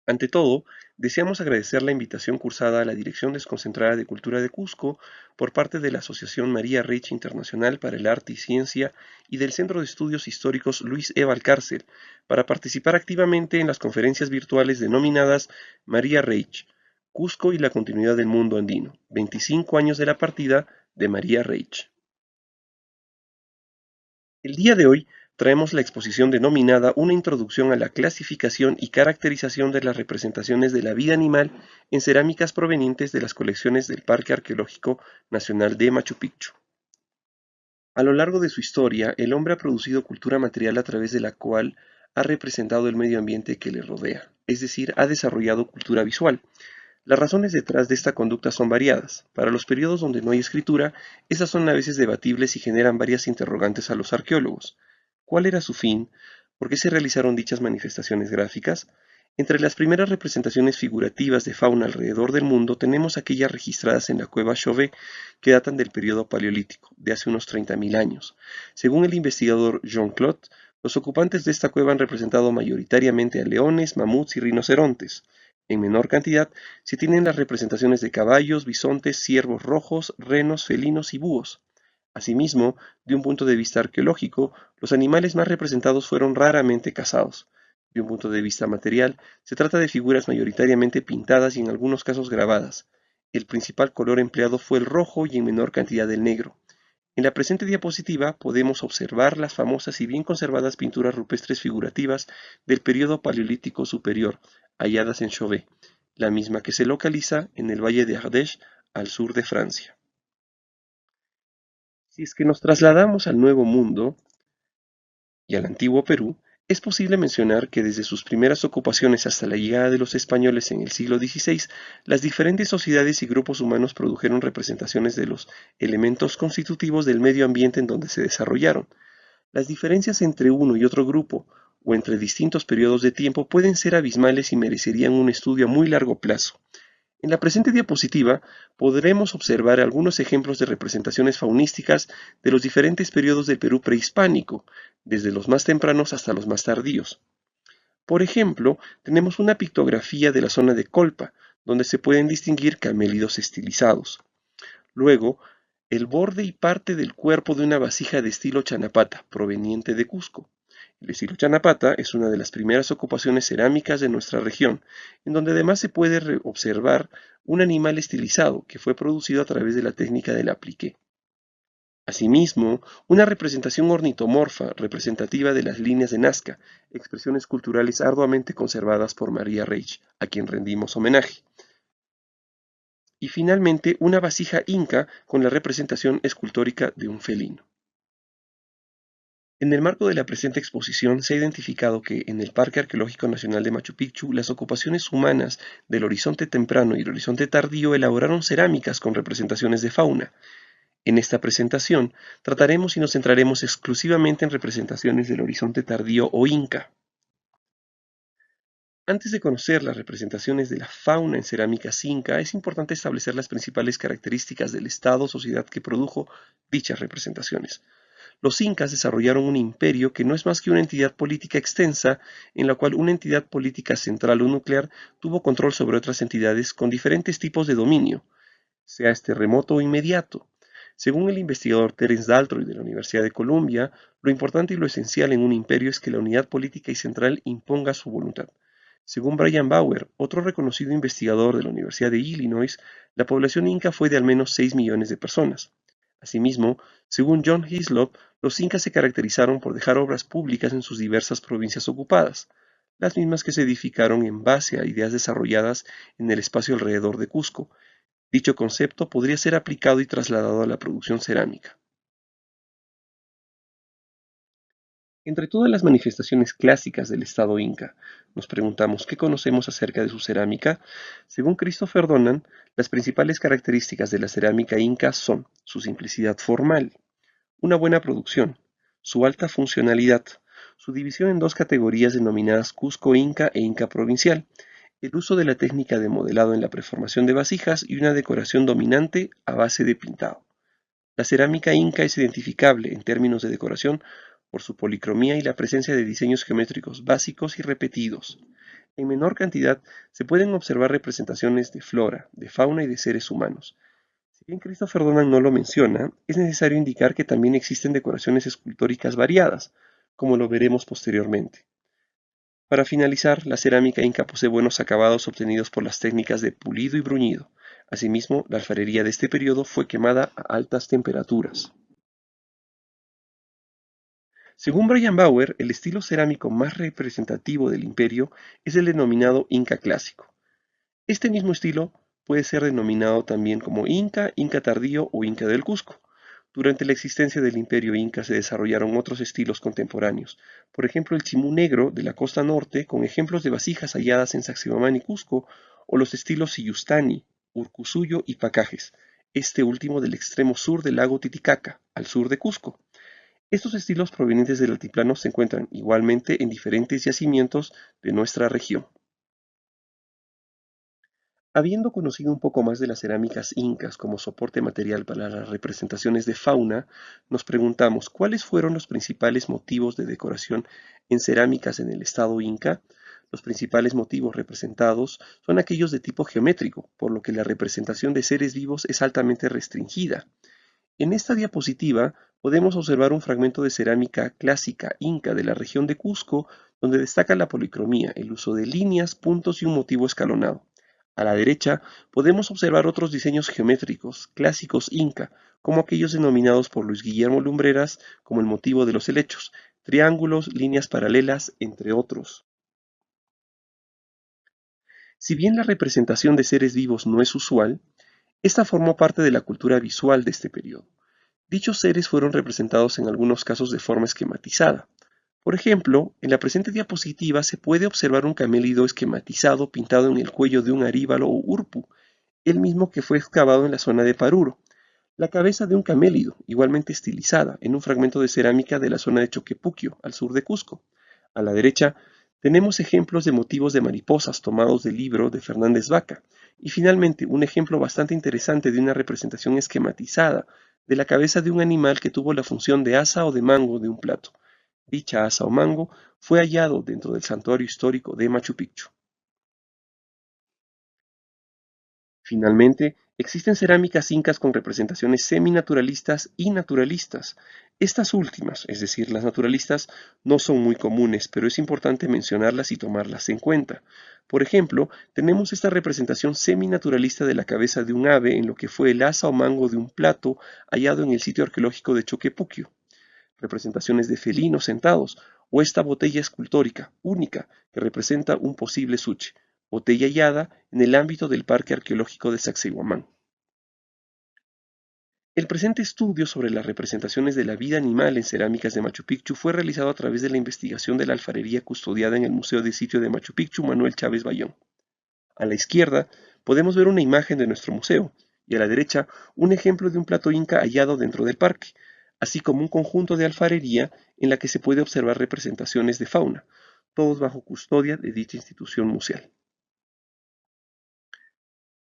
Ante todo, deseamos agradecer la invitación cursada a la Dirección Desconcentrada de Cultura de Cusco por parte de la Asociación María Reich Internacional para el Arte y Ciencia y del Centro de Estudios Históricos Luis E. Valcárcel para participar activamente en las conferencias virtuales denominadas María Reich, Cusco y la continuidad del mundo andino, 25 años de la partida de María Reich. El día de hoy traemos la exposición denominada Una introducción a la clasificación y caracterización de las representaciones de la vida animal en cerámicas provenientes de las colecciones del Parque Arqueológico Nacional de Machu Picchu. A lo largo de su historia, el hombre ha producido cultura material a través de la cual ha representado el medio ambiente que le rodea, es decir, ha desarrollado cultura visual. Las razones detrás de esta conducta son variadas. Para los periodos donde no hay escritura, esas son a veces debatibles y generan varias interrogantes a los arqueólogos. ¿Cuál era su fin? ¿Por qué se realizaron dichas manifestaciones gráficas? Entre las primeras representaciones figurativas de fauna alrededor del mundo tenemos aquellas registradas en la cueva Chauvet, que datan del periodo paleolítico, de hace unos 30.000 años. Según el investigador Jean Claude, los ocupantes de esta cueva han representado mayoritariamente a leones, mamuts y rinocerontes. En menor cantidad se tienen las representaciones de caballos, bisontes, ciervos rojos, renos, felinos y búhos. Asimismo, de un punto de vista arqueológico, los animales más representados fueron raramente cazados. De un punto de vista material, se trata de figuras mayoritariamente pintadas y en algunos casos grabadas. El principal color empleado fue el rojo y en menor cantidad el negro. En la presente diapositiva podemos observar las famosas y bien conservadas pinturas rupestres figurativas del período paleolítico superior, halladas en Chauvet, la misma que se localiza en el valle de Ardèche, al sur de Francia. Si es que nos trasladamos al Nuevo Mundo y al antiguo Perú, es posible mencionar que desde sus primeras ocupaciones hasta la llegada de los españoles en el siglo XVI, las diferentes sociedades y grupos humanos produjeron representaciones de los elementos constitutivos del medio ambiente en donde se desarrollaron. Las diferencias entre uno y otro grupo, o entre distintos periodos de tiempo, pueden ser abismales y merecerían un estudio a muy largo plazo. En la presente diapositiva podremos observar algunos ejemplos de representaciones faunísticas de los diferentes periodos del Perú prehispánico, desde los más tempranos hasta los más tardíos. Por ejemplo, tenemos una pictografía de la zona de Colpa, donde se pueden distinguir camélidos estilizados. Luego, el borde y parte del cuerpo de una vasija de estilo Chanapata, proveniente de Cusco. El estilo Chanapata es una de las primeras ocupaciones cerámicas de nuestra región, en donde además se puede observar un animal estilizado que fue producido a través de la técnica del apliqué. Asimismo, una representación ornitomorfa representativa de las líneas de Nazca, expresiones culturales arduamente conservadas por María Reich, a quien rendimos homenaje. Y finalmente una vasija inca con la representación escultórica de un felino. En el marco de la presente exposición se ha identificado que en el Parque Arqueológico Nacional de Machu Picchu las ocupaciones humanas del horizonte temprano y el horizonte tardío elaboraron cerámicas con representaciones de fauna. En esta presentación trataremos y nos centraremos exclusivamente en representaciones del horizonte tardío o inca. Antes de conocer las representaciones de la fauna en cerámica inca, es importante establecer las principales características del estado o sociedad que produjo dichas representaciones. Los incas desarrollaron un imperio que no es más que una entidad política extensa, en la cual una entidad política central o nuclear tuvo control sobre otras entidades con diferentes tipos de dominio, sea este remoto o inmediato. Según el investigador Terence Daltrey de la Universidad de Columbia, lo importante y lo esencial en un imperio es que la unidad política y central imponga su voluntad. Según Brian Bauer, otro reconocido investigador de la Universidad de Illinois, la población inca fue de al menos 6 millones de personas. Asimismo, según John Hislop, los incas se caracterizaron por dejar obras públicas en sus diversas provincias ocupadas, las mismas que se edificaron en base a ideas desarrolladas en el espacio alrededor de Cusco. Dicho concepto podría ser aplicado y trasladado a la producción cerámica. Entre todas las manifestaciones clásicas del Estado inca, nos preguntamos qué conocemos acerca de su cerámica. Según Christopher Donan, las principales características de la cerámica inca son su simplicidad formal, una buena producción, su alta funcionalidad, su división en dos categorías denominadas Cusco Inca e Inca Provincial, el uso de la técnica de modelado en la preformación de vasijas y una decoración dominante a base de pintado. La cerámica inca es identificable en términos de decoración por su policromía y la presencia de diseños geométricos básicos y repetidos. En menor cantidad se pueden observar representaciones de flora, de fauna y de seres humanos. Si bien Christopher Donald no lo menciona, es necesario indicar que también existen decoraciones escultóricas variadas, como lo veremos posteriormente. Para finalizar, la cerámica inca posee buenos acabados obtenidos por las técnicas de pulido y bruñido. Asimismo, la alfarería de este periodo fue quemada a altas temperaturas. Según Brian Bauer, el estilo cerámico más representativo del imperio es el denominado Inca clásico. Este mismo estilo puede ser denominado también como Inca, Inca tardío o Inca del Cusco. Durante la existencia del imperio Inca se desarrollaron otros estilos contemporáneos, por ejemplo el chimú negro de la costa norte con ejemplos de vasijas halladas en Sacsayhuamán y Cusco, o los estilos Sillustani, Urcusuyo y Pacajes, este último del extremo sur del lago Titicaca, al sur de Cusco. Estos estilos provenientes del altiplano se encuentran igualmente en diferentes yacimientos de nuestra región. Habiendo conocido un poco más de las cerámicas incas como soporte material para las representaciones de fauna, nos preguntamos cuáles fueron los principales motivos de decoración en cerámicas en el estado inca. Los principales motivos representados son aquellos de tipo geométrico, por lo que la representación de seres vivos es altamente restringida. En esta diapositiva podemos observar un fragmento de cerámica clásica inca de la región de Cusco, donde destaca la policromía, el uso de líneas, puntos y un motivo escalonado. A la derecha podemos observar otros diseños geométricos clásicos inca, como aquellos denominados por Luis Guillermo Lumbreras como el motivo de los helechos, triángulos, líneas paralelas, entre otros. Si bien la representación de seres vivos no es usual, esta formó parte de la cultura visual de este periodo. Dichos seres fueron representados en algunos casos de forma esquematizada. Por ejemplo, en la presente diapositiva se puede observar un camélido esquematizado pintado en el cuello de un aríbalo o urpu, el mismo que fue excavado en la zona de Paruro. La cabeza de un camélido, igualmente estilizada, en un fragmento de cerámica de la zona de Choquepuquio, al sur de Cusco. A la derecha, tenemos ejemplos de motivos de mariposas tomados del libro de Fernández Vaca. Y finalmente, un ejemplo bastante interesante de una representación esquematizada de la cabeza de un animal que tuvo la función de asa o de mango de un plato. Dicha asa o mango fue hallado dentro del santuario histórico de Machu Picchu. Finalmente, existen cerámicas incas con representaciones seminaturalistas y naturalistas. Estas últimas, es decir, las naturalistas, no son muy comunes, pero es importante mencionarlas y tomarlas en cuenta. Por ejemplo, tenemos esta representación seminaturalista de la cabeza de un ave en lo que fue el asa o mango de un plato hallado en el sitio arqueológico de Choquepuquio, representaciones de felinos sentados, o esta botella escultórica única que representa un posible suche, botella hallada en el ámbito del Parque Arqueológico de Sacsayhuamán. El presente estudio sobre las representaciones de la vida animal en cerámicas de Machu Picchu fue realizado a través de la investigación de la alfarería custodiada en el Museo de Sitio de Machu Picchu Manuel Chávez Bayón. A la izquierda podemos ver una imagen de nuestro museo y a la derecha un ejemplo de un plato inca hallado dentro del parque, así como un conjunto de alfarería en la que se puede observar representaciones de fauna, todos bajo custodia de dicha institución museal.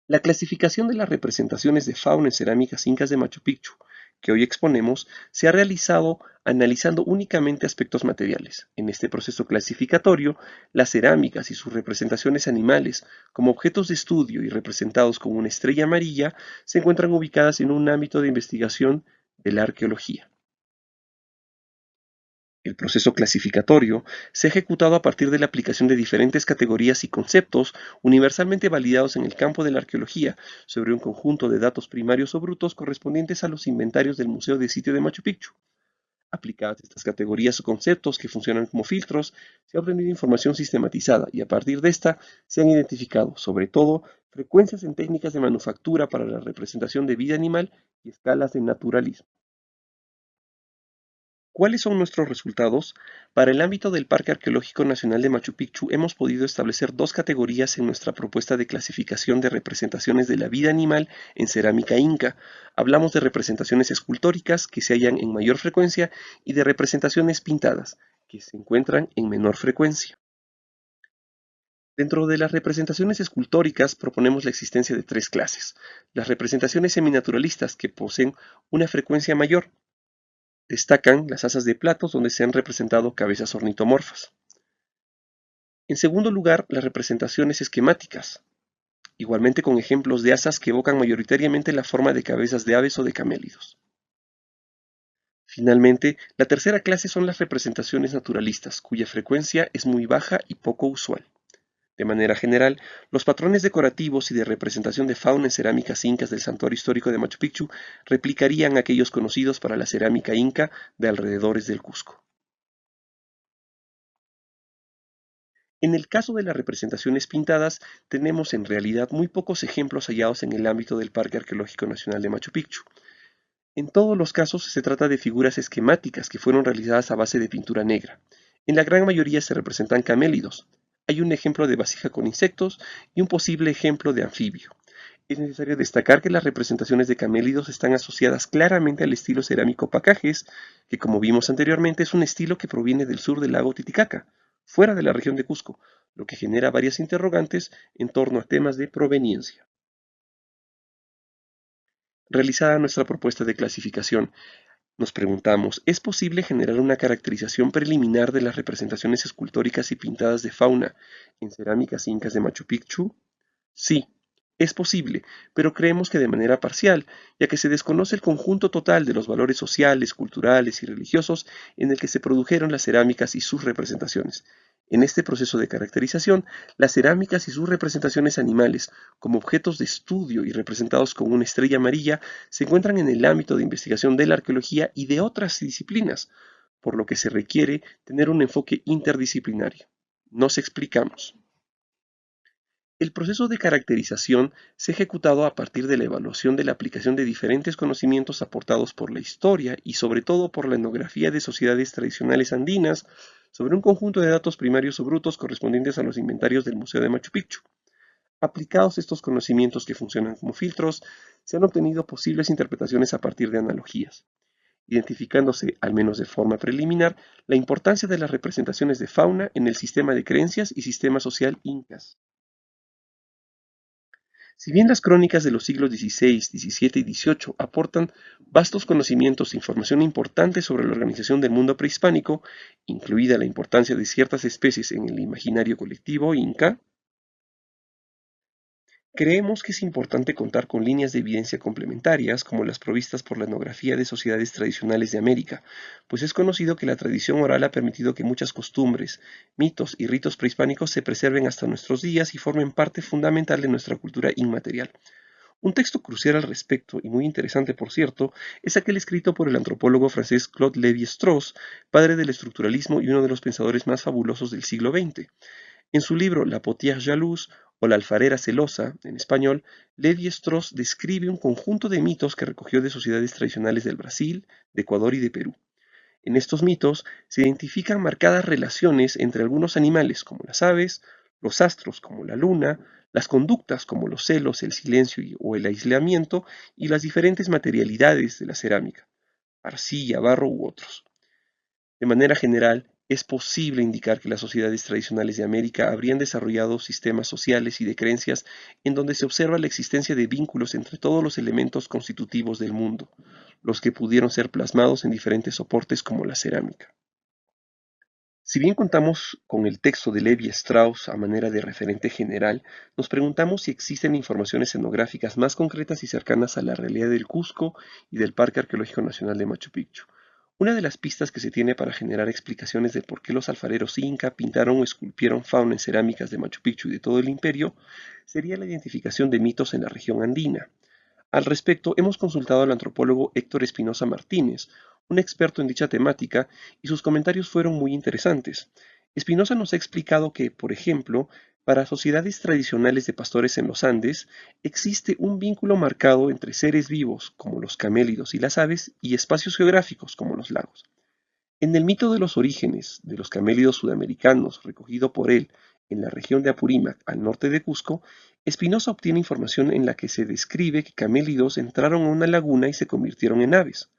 La clasificación de las representaciones de fauna en cerámicas incas de Machu Picchu, que hoy exponemos, se ha realizado analizando únicamente aspectos materiales. En este proceso clasificatorio, las cerámicas y sus representaciones animales, como objetos de estudio y representados con una estrella amarilla, se encuentran ubicadas en un ámbito de investigación de la arqueología. El proceso clasificatorio se ha ejecutado a partir de la aplicación de diferentes categorías y conceptos universalmente validados en el campo de la arqueología sobre un conjunto de datos primarios o brutos correspondientes a los inventarios del Museo de Sitio de Machu Picchu. Aplicadas estas categorías o conceptos que funcionan como filtros, se ha obtenido información sistematizada y a partir de esta se han identificado, sobre todo, frecuencias en técnicas de manufactura para la representación de vida animal y escalas de naturalismo. ¿Cuáles son nuestros resultados? Para el ámbito del Parque Arqueológico Nacional de Machu Picchu hemos podido establecer dos categorías en nuestra propuesta de clasificación de representaciones de la vida animal en cerámica inca. Hablamos de representaciones escultóricas que se hallan en mayor frecuencia y de representaciones pintadas que se encuentran en menor frecuencia. Dentro de las representaciones escultóricas proponemos la existencia de tres clases. Las representaciones seminaturalistas que poseen una frecuencia mayor. Destacan las asas de platos donde se han representado cabezas ornitomorfas. En segundo lugar, las representaciones esquemáticas, igualmente con ejemplos de asas que evocan mayoritariamente la forma de cabezas de aves o de camélidos. Finalmente, la tercera clase son las representaciones naturalistas, cuya frecuencia es muy baja y poco usual. De manera general, los patrones decorativos y de representación de fauna en cerámicas incas del santuario histórico de Machu Picchu replicarían aquellos conocidos para la cerámica inca de alrededores del Cusco. En el caso de las representaciones pintadas, tenemos en realidad muy pocos ejemplos hallados en el ámbito del Parque Arqueológico Nacional de Machu Picchu. En todos los casos se trata de figuras esquemáticas que fueron realizadas a base de pintura negra. En la gran mayoría se representan camélidos. Hay un ejemplo de vasija con insectos y un posible ejemplo de anfibio. Es necesario destacar que las representaciones de camélidos están asociadas claramente al estilo cerámico Pacajes, que como vimos anteriormente es un estilo que proviene del sur del lago Titicaca, fuera de la región de Cusco, lo que genera varias interrogantes en torno a temas de proveniencia. Realizada nuestra propuesta de clasificación, nos preguntamos, ¿es posible generar una caracterización preliminar de las representaciones escultóricas y pintadas de fauna en cerámicas incas de Machu Picchu? Sí, es posible, pero creemos que de manera parcial, ya que se desconoce el conjunto total de los valores sociales, culturales y religiosos en el que se produjeron las cerámicas y sus representaciones. En este proceso de caracterización, las cerámicas y sus representaciones animales, como objetos de estudio y representados con una estrella amarilla, se encuentran en el ámbito de investigación de la arqueología y de otras disciplinas, por lo que se requiere tener un enfoque interdisciplinario. Nos explicamos. El proceso de caracterización se ha ejecutado a partir de la evaluación de la aplicación de diferentes conocimientos aportados por la historia y sobre todo por la etnografía de sociedades tradicionales andinas sobre un conjunto de datos primarios o brutos correspondientes a los inventarios del Museo de Machu Picchu. Aplicados estos conocimientos que funcionan como filtros, se han obtenido posibles interpretaciones a partir de analogías, identificándose, al menos de forma preliminar, la importancia de las representaciones de fauna en el sistema de creencias y sistema social incas. Si bien las crónicas de los siglos XVI, XVII y XVIII aportan vastos conocimientos e información importante sobre la organización del mundo prehispánico, incluida la importancia de ciertas especies en el imaginario colectivo inca, creemos que es importante contar con líneas de evidencia complementarias como las provistas por la etnografía de sociedades tradicionales de América, pues es conocido que la tradición oral ha permitido que muchas costumbres, mitos y ritos prehispánicos se preserven hasta nuestros días y formen parte fundamental de nuestra cultura inmaterial. Un texto crucial al respecto, y muy interesante por cierto, es aquel escrito por el antropólogo francés Claude Lévi-Strauss, padre del estructuralismo y uno de los pensadores más fabulosos del siglo XX. En su libro La potière jalouse o La alfarera celosa, en español, Lévi-Strauss describe un conjunto de mitos que recogió de sociedades tradicionales del Brasil, de Ecuador y de Perú. En estos mitos se identifican marcadas relaciones entre algunos animales como las aves, los astros como la luna, las conductas como los celos, el silencio o el aislamiento y las diferentes materialidades de la cerámica, arcilla, barro u otros. De manera general, es posible indicar que las sociedades tradicionales de América habrían desarrollado sistemas sociales y de creencias en donde se observa la existencia de vínculos entre todos los elementos constitutivos del mundo, los que pudieron ser plasmados en diferentes soportes como la cerámica. Si bien contamos con el texto de Levi Strauss a manera de referente general, nos preguntamos si existen informaciones etnográficas más concretas y cercanas a la realidad del Cusco y del Parque Arqueológico Nacional de Machu Picchu. Una de las pistas que se tiene para generar explicaciones de por qué los alfareros inca pintaron o esculpieron fauna en cerámicas de Machu Picchu y de todo el imperio sería la identificación de mitos en la región andina. Al respecto, hemos consultado al antropólogo Héctor Espinosa Martínez, un experto en dicha temática, y sus comentarios fueron muy interesantes. Espinosa nos ha explicado que, por ejemplo, para sociedades tradicionales de pastores en los Andes, existe un vínculo marcado entre seres vivos, como los camélidos y las aves, y espacios geográficos, como los lagos. En el mito de los orígenes de los camélidos sudamericanos, recogido por él en la región de Apurímac, al norte de Cusco, Espinosa obtiene información en la que se describe que camélidos entraron a una laguna y se convirtieron en aves.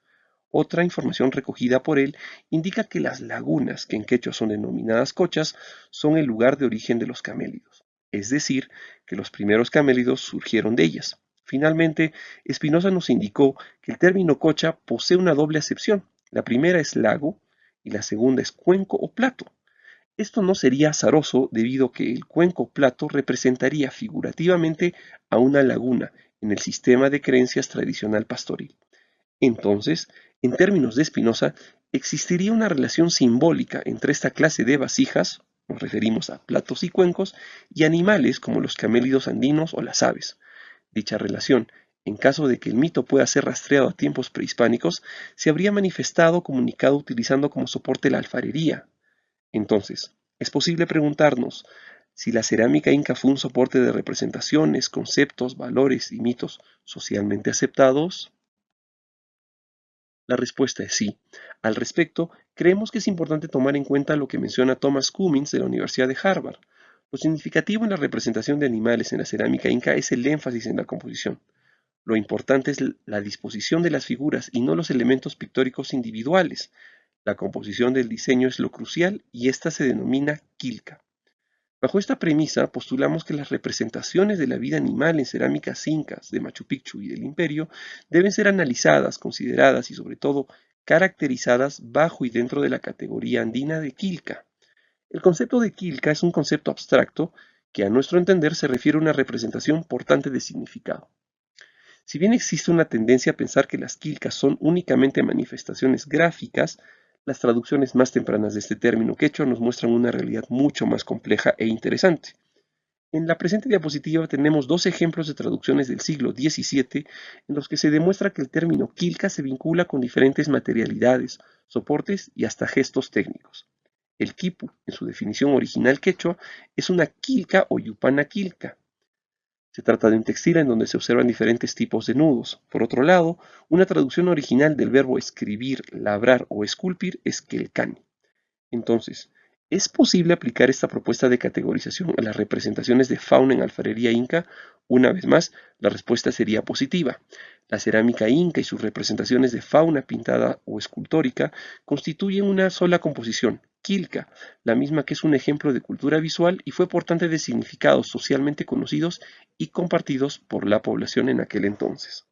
Otra información recogida por él indica que las lagunas, que en quechua son denominadas cochas, son el lugar de origen de los camélidos, es decir, que los primeros camélidos surgieron de ellas. Finalmente, Espinosa nos indicó que el término cocha posee una doble acepción. La primera es lago y la segunda es cuenco o plato. Esto no sería azaroso debido a que el cuenco plato representaría figurativamente a una laguna en el sistema de creencias tradicional pastoril. Entonces, en términos de Spinoza, existiría una relación simbólica entre esta clase de vasijas, nos referimos a platos y cuencos, y animales como los camélidos andinos o las aves. Dicha relación, en caso de que el mito pueda ser rastreado a tiempos prehispánicos, se habría manifestado comunicado utilizando como soporte la alfarería. Entonces, es posible preguntarnos si la cerámica inca fue un soporte de representaciones, conceptos, valores y mitos socialmente aceptados. La respuesta es sí. Al respecto, creemos que es importante tomar en cuenta lo que menciona Thomas Cummins de la Universidad de Harvard. Lo significativo en la representación de animales en la cerámica inca es el énfasis en la composición. Lo importante es la disposición de las figuras y no los elementos pictóricos individuales. La composición del diseño es lo crucial y esta se denomina quilca. Bajo esta premisa, postulamos que las representaciones de la vida animal en cerámicas incas de Machu Picchu y del Imperio deben ser analizadas, consideradas y sobre todo caracterizadas bajo y dentro de la categoría andina de quilca. El concepto de quilca es un concepto abstracto que a nuestro entender se refiere a una representación portante de significado. Si bien existe una tendencia a pensar que las quilcas son únicamente manifestaciones gráficas, las traducciones más tempranas de este término quechua nos muestran una realidad mucho más compleja e interesante. En la presente diapositiva tenemos dos ejemplos de traducciones del siglo XVII en los que se demuestra que el término quilca se vincula con diferentes materialidades, soportes y hasta gestos técnicos. El quipu, en su definición original quechua, es una quilca o yupana quilca. Se trata de un textil en donde se observan diferentes tipos de nudos. Por otro lado, una traducción original del verbo escribir, labrar o esculpir es quelcani. Entonces, ¿es posible aplicar esta propuesta de categorización a las representaciones de fauna en alfarería inca? Una vez más, la respuesta sería positiva. La cerámica inca y sus representaciones de fauna pintada o escultórica constituyen una sola composición, quilca, la misma que es un ejemplo de cultura visual y fue portante de significados socialmente conocidos y compartidos por la población en aquel entonces.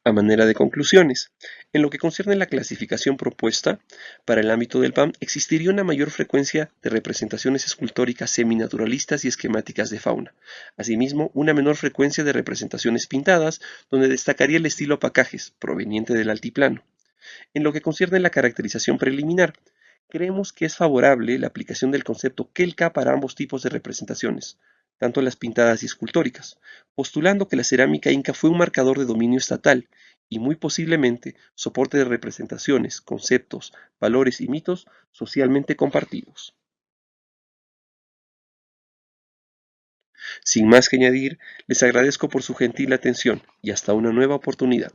A manera de conclusiones, en lo que concierne a la clasificación propuesta, para el ámbito del PAM existiría una mayor frecuencia de representaciones escultóricas seminaturalistas y esquemáticas de fauna. Asimismo, una menor frecuencia de representaciones pintadas, donde destacaría el estilo pacajes, proveniente del altiplano. En lo que concierne a la caracterización preliminar, creemos que es favorable la aplicación del concepto Kelka para ambos tipos de representaciones, tanto las pintadas y escultóricas, postulando que la cerámica inca fue un marcador de dominio estatal y muy posiblemente soporte de representaciones, conceptos, valores y mitos socialmente compartidos. Sin más que añadir, les agradezco por su gentil atención y hasta una nueva oportunidad.